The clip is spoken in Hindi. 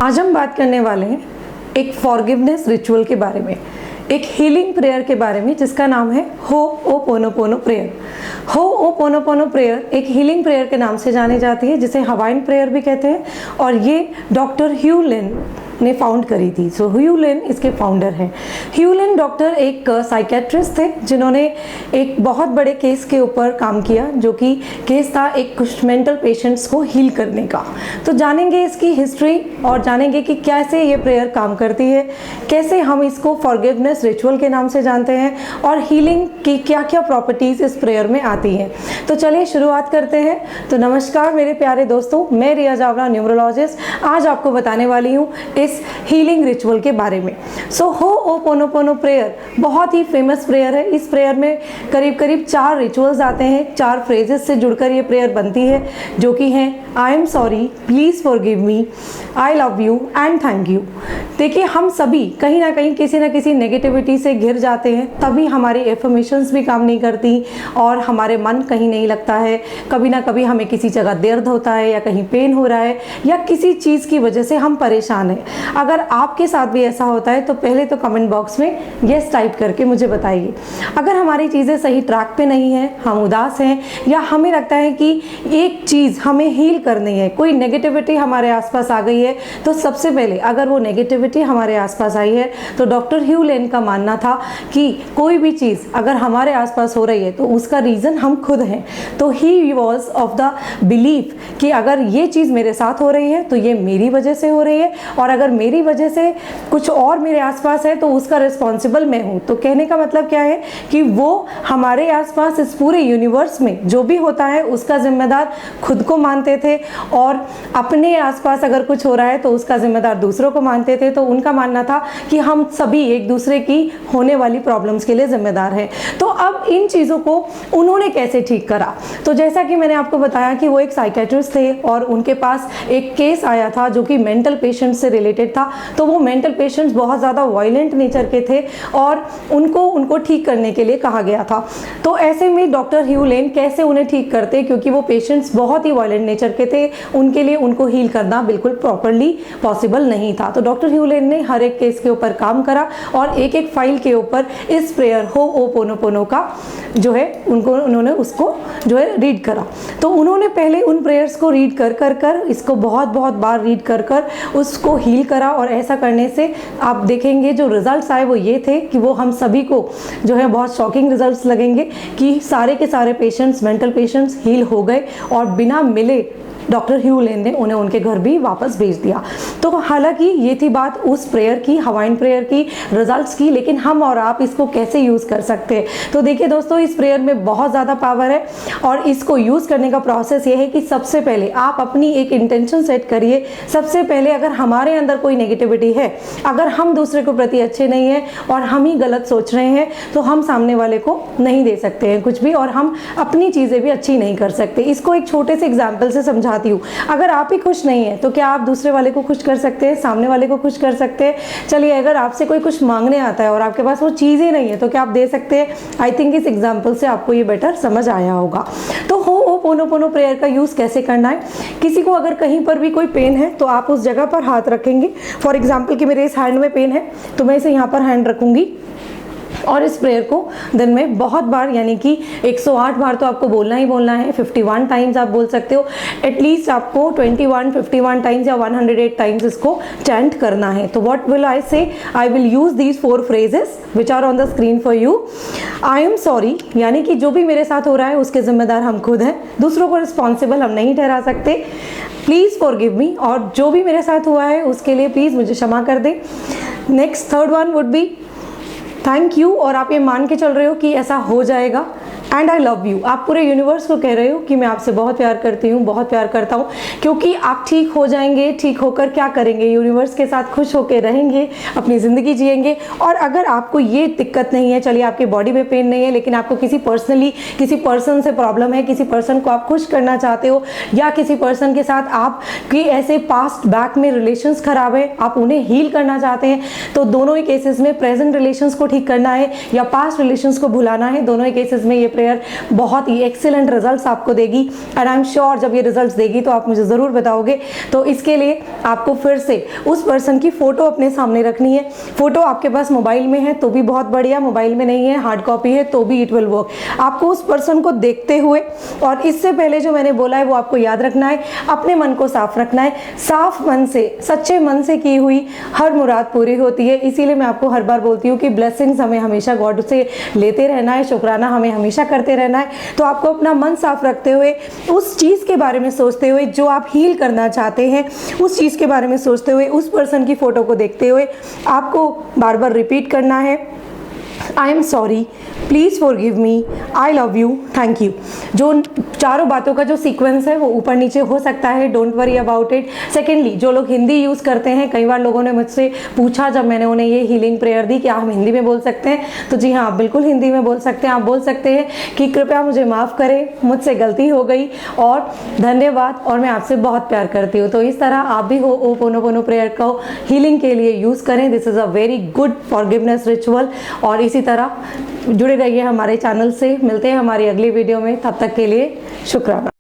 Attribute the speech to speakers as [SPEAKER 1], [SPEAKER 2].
[SPEAKER 1] आज हम बात करने वाले हैं एक फॉरगिवनेस रिचुअल के बारे में, एक हीलिंग प्रेयर के बारे में जिसका नाम है होओपोनोपोनो प्रेयर। होओपोनोपोनो प्रेयर एक हीलिंग प्रेयर के नाम से जानी जाती है, जिसे हवाइन प्रेयर भी कहते हैं, और ये डॉक्टर ह्यू लिन ने फाउंड करी थी। सो ह्यू लिन इसके फाउंडर हैं। ह्यू लिन डॉक्टर एक साइकेट्रिस्ट थे जिन्होंने एक बहुत बड़े केस के ऊपर काम किया, जो कि केस था एक कुछ मेंटल पेशेंट्स को हील करने का। तो जानेंगे इसकी हिस्ट्री और जानेंगे कि कैसे ये प्रेयर काम करती है, कैसे हम इसको फॉरगिवनेस रिचुअल के नाम से जानते हैं, और हीलिंग की क्या क्या प्रॉपर्टीज़ इस प्रेयर में आती हैं। तो चलिए शुरुआत करते हैं। तो नमस्कार मेरे प्यारे दोस्तों, मैं रिया जावरा, न्यूमरोलॉजिस्ट, आज आपको बताने वाली हूँ इस हीलिंग रिचुअल के बारे में। सो होओपोनोपोनो प्रेयर बहुत ही फेमस प्रेयर है। इस प्रेयर में करीब करीब 4 रिचुअल्स आते हैं, 4 फ्रेजेस से जुड़कर ये प्रेयर बनती है, जो कि हैं आई am sorry, please forgive me, I love you and thank you. देखिए, हम सभी कहीं ना कहीं किसी न किसी नेगेटिविटी से घिर जाते हैं, तभी हमारी एफर्मेशंस भी काम नहीं करती और हमारे मन कहीं नहीं लगता है। कभी ना कभी हमें किसी जगह दर्द होता है या कहीं पेन हो रहा है या किसी चीज़ की वजह से हम परेशान हैं। अगर आपके साथ भी ऐसा होता है तो पहले तो कमेंट बॉक्स में यस टाइप करके मुझे बताइए। अगर हमारी चीज़ें सही ट्रैक पे नहीं है, हम उदास हैं, या हमें लगता है कि एक चीज़ हमें हील करनी है, कोई नेगेटिविटी हमारे आसपास आ गई है, तो सबसे पहले अगर वो नेगेटिविटी हमारे आसपास आई है तो डॉक्टर ह्यू लिन का मानना था कि कोई भी चीज़ अगर हमारे आसपास हो रही है तो उसका रीज़न हम खुद हैं। तो he was of the belief कि अगर ये चीज़ मेरे साथ हो रही है तो ये मेरी वजह से हो रही है, और अगर मेरी वजह से कुछ और मेरे आसपास है तो उसका रिस्पॉन्सिबल मैं हूँ। तो कहने का मतलब क्या है कि वो हमारे आसपास इस पूरे यूनिवर्स में जो भी होता है उसका जिम्मेदार खुद को मानते थे, और अपने आसपास अगर कुछ हो रहा है तो उसका जिम्मेदार दूसरों को मानते थे। तो उनका मानना था कि हम सभी एक दूसरे की होने वाली प्रॉब्लम्स के लिए जिम्मेदार हैं। तो अब इन चीज़ों को उन्होंने कैसे ठीक करा? तो जैसा कि मैंने आपको बताया कि वो एक साइकेट्रिस्ट थे और उनके पास एक केस आया था जो कि मेंटल पेशेंट से रिलेटेड था। तो वो मेंटल पेशेंट्स बहुत ज़्यादा वायलेंट नेचर के थे और उनको ठीक करने के लिए कहा गया था। तो ऐसे में डॉक्टर ह्यू लिन कैसे उन्हें ठीक करते, क्योंकि वो पेशेंट्स बहुत ही वायलेंट नेचर के थे, उनके लिए उनको हील करना बिल्कुल प्रॉपरली पॉसिबल नहीं था। तो डॉक्टर ह्यू लिन ने हर एक केस के ऊपर काम करा और एक एक फाइल के ऊपर इस प्रेयर होओपोनोपोनो का जो है उन्होंने उसको जो है रीड करा। तो उन्होंने पहले उन प्रेयर्स को रीड कर इसको बहुत बार रीड कर उसको हील करा, और ऐसा करने से आप देखेंगे जो रिजल्ट्स आए वो ये थे कि वो हम सभी को जो है बहुत शॉकिंग रिजल्ट्स लगेंगे कि सारे के सारे पेशेंट्स, मेंटल पेशेंट्स हील हो गए, और बिना मिले डॉक्टर ह्यू लिन ने उन्हें उनके घर भी वापस भेज दिया। तो हालांकि ये थी बात उस प्रेयर की, हवाइन प्रेयर की, रिजल्ट्स की, लेकिन हम और आप इसको कैसे यूज़ कर सकते हैं? तो देखिए दोस्तों, इस प्रेयर में बहुत ज़्यादा पावर है, और इसको यूज़ करने का प्रोसेस ये है कि सबसे पहले आप अपनी एक इंटेंशन सेट करिए। सबसे पहले अगर हमारे अंदर कोई नेगेटिविटी है, अगर हम दूसरे को प्रति अच्छे नहीं हैं और हम ही गलत सोच रहे हैं, तो हम सामने वाले को नहीं दे सकते हैं कुछ भी, और हम अपनी चीज़ें भी अच्छी नहीं कर सकते। इसको एक छोटे से एग्जाम्पल से समझा हूँ। अगर आप ही खुश नहीं है तो क्या आप दूसरे वाले को खुश कर सकते हैं, सामने वाले को खुश कर सकते हैं? चलिए, अगर आपसे कोई कुछ मांगने आता है और आपके पास वो चीज़ ही नहीं है तो क्या आप दे सकते हैं? आई थिंक इस एग्जांपल से आपको ये बेटर समझ आया होगा। तो होओपोनोपोनो प्रेयर का यूज़ कैसे करना है? किसी को अगर कहीं पर भी कोई पेन है तो आप उस जगह पर हाथ रखेंगे। फॉर एग्जाम्पल कि मेरे इस हैंड में पेन है तो मैं इसे यहाँ पर हैंड रखूँगी, और इस प्रेयर को दिन में बहुत बार, यानी कि 108 बार तो आपको बोलना ही बोलना है। 51 टाइम्स आप बोल सकते हो, एटलीस्ट आपको 51 टाइम्स या 108 टाइम्स इसको चैंट करना है। तो what will I say? I will use these 4 phrases which are on the screen for you. I am sorry, यानी कि जो भी मेरे साथ हो रहा है उसके जिम्मेदार हम खुद हैं, दूसरों को रिस्पॉन्सिबल हम नहीं ठहरा सकते। प्लीज़ फॉरगिव मी, और जो भी मेरे साथ हुआ है उसके लिए प्लीज़ मुझे क्षमा कर दे। Next, third one would be thank you, और आप ये मान के चल रहे हो कि ऐसा हो जाएगा। एंड आई लव यू, आप पूरे यूनिवर्स को कह रहे हो कि मैं आपसे बहुत प्यार करती हूँ, बहुत प्यार करता हूँ, क्योंकि आप ठीक हो जाएंगे। ठीक होकर क्या करेंगे? यूनिवर्स के साथ खुश होकर रहेंगे, अपनी ज़िंदगी जिएंगे। और अगर आपको ये दिक्कत नहीं है, चलिए आपकी बॉडी में पेन नहीं है, लेकिन आपको किसी पर्सन से प्रॉब्लम है, किसी पर्सन को आप खुश करना चाहते हो, या किसी पर्सन के साथ आपकी ऐसे पास्ट बैक में रिलेशंस खराब है, आप उन्हें हील करना चाहते हैं, तो दोनों ही केसेस में प्रेजेंट रिलेशंस को ठीक करना है या पास्ट रिलेशंस को भुलाना है, दोनों ही केसेस में ये प्रेयर बहुत ही एक्सीलेंट रिजल्ट्स आपको देगी एंड आई एम श्योर जब ये रिजल्ट्स देगी तो आप मुझे ज़रूर बताओगे। तो इसके लिए आपको फिर से उस पर्सन की फ़ोटो अपने सामने रखनी है। फ़ोटो आपके पास मोबाइल में है तो भी बहुत बढ़िया, मोबाइल में नहीं है, हार्ड कॉपी है तो भी इट विल वर्क। आपको उस पर्सन को देखते हुए और इससे पहले जो मैंने बोला है वो आपको याद रखना है, अपने मन को साफ रखना है। साफ मन से, सच्चे मन से की हुई हर मुराद पूरी होती है। इसीलिए मैं आपको हर बार बोलती हूँ कि ब्लेसिंग्स हमें हमेशा गॉड से लेते रहना है, शुक्राना हमें हमेशा करते रहना है। तो आपको अपना मन साफ रखते हुए, उस चीज़ के बारे में सोचते हुए जो आप हील करना चाहते हैं, उस चीज़ के बारे में सोचते हुए, उस पर्सन की फ़ोटो को देखते हुए आपको बार बार रिपीट करना है, आई am sorry, please forgive me, I love you, thank you. जो चारों बातों का जो सीक्वेंस है वो ऊपर नीचे हो सकता है, don't worry about it. Secondly, जो लोग हिंदी यूज़ करते हैं, कई बार लोगों ने मुझसे पूछा जब मैंने उन्हें ये हीलिंग प्रेयर दी क्या हम हिंदी में बोल सकते हैं, तो जी हाँ, आप बिल्कुल हिंदी में बोल सकते हैं। आप बोल सकते हैं कि कृपया मुझे माफ़ करें, मुझसे गलती हो गई और धन्यवाद और मैं आपसे बहुत प्यार करती हूँ। तो इस तरह आप भी होओपोनोपोनो प्रेयर को हीलिंग के लिए यूज़ करें। This is a very good forgiveness ritual. और इसी तरह जुड़े रहिए हमारे चैनल से। मिलते हैं हमारी अगली वीडियो में, तब तक के लिए शुक्राना।